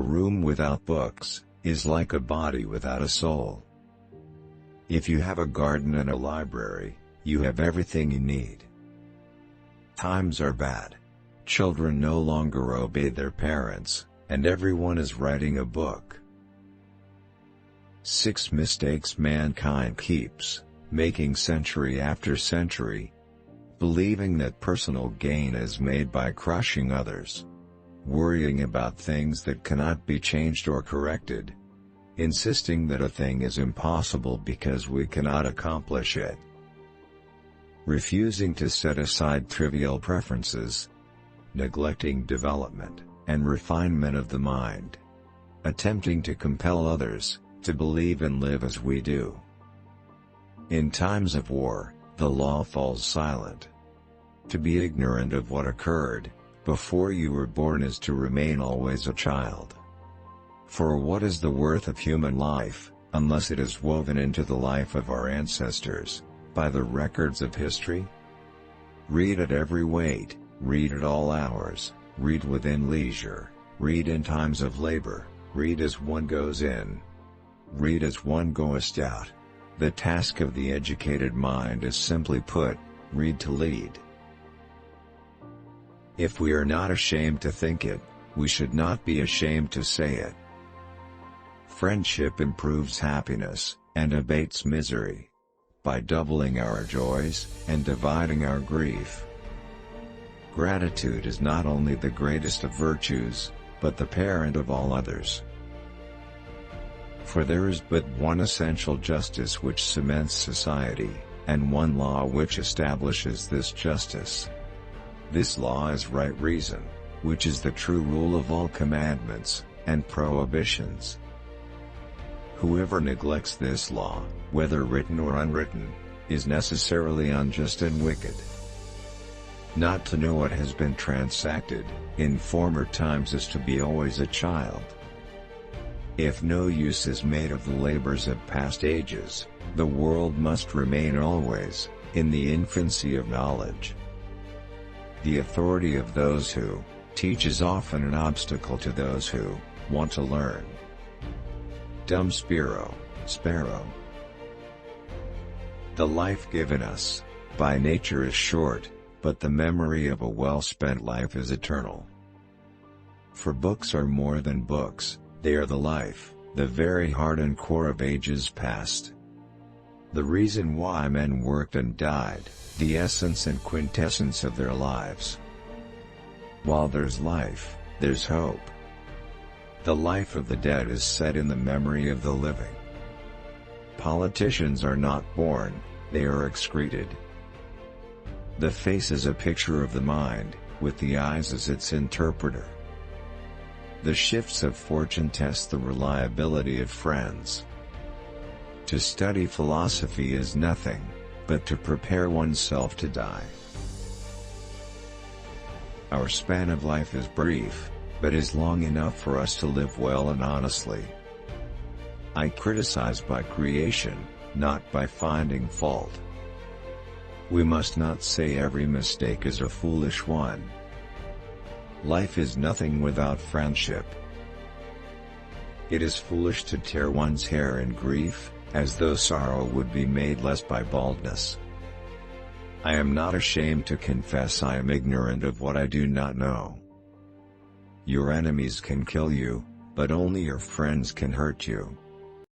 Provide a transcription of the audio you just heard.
room without books is like a body without a soul. If you have a garden and a library, you have everything you need. Times are bad. Children no longer obey their parents, and everyone is writing a book. 6 mistakes mankind keeps making century after century. Believing that personal gain is made by crushing others. Worrying about things that cannot be changed or corrected. Insisting that a thing is impossible because we cannot accomplish it. Refusing to set aside trivial preferences. Neglecting development and refinement of the mind. Attempting to compel others to believe and live as we do. In times of war, the law falls silent. To be ignorant of what occurred before you were born is to remain always a child. For what is the worth of human life, unless it is woven into the life of our ancestors, by the records of history? Read at every weight, read at all hours, read within leisure, read in times of labor, read as one goes in, read as one goeth out. The task of the educated mind is simply put, read to lead. If we are not ashamed to think it, we should not be ashamed to say it. Friendship improves happiness, and abates misery, by doubling our joys, and dividing our grief. Gratitude is not only the greatest of virtues, but the parent of all others. For there is but one essential justice which cements society, and one law which establishes this justice. This law is right reason, which is the true rule of all commandments and prohibitions. Whoever neglects this law, whether written or unwritten, is necessarily unjust and wicked. Not to know what has been transacted in former times is to be always a child. If no use is made of the labors of past ages, the world must remain always in the infancy of knowledge. The authority of those who teach is often an obstacle to those who want to learn. Dum spiro, sparrow. The life given us by nature is short, but the memory of a well-spent life is eternal. For books are more than books, they are the life, the very heart and core of ages past. The reason why men worked and died, the essence and quintessence of their lives. While there's life, there's hope. The life of the dead is set in the memory of the living. Politicians are not born, they are excreted. The face is a picture of the mind, with the eyes as its interpreter. The shifts of fortune test the reliability of friends. To study philosophy is nothing but to prepare oneself to die. Our span of life is brief, but is long enough for us to live well and honestly. I criticize by creation, not by finding fault. We must not say every mistake is a foolish one. Life is nothing without friendship. It is foolish to tear one's hair in grief, as though sorrow would be made less by baldness. I am not ashamed to confess I am ignorant of what I do not know. Your enemies can kill you, but only your friends can hurt you.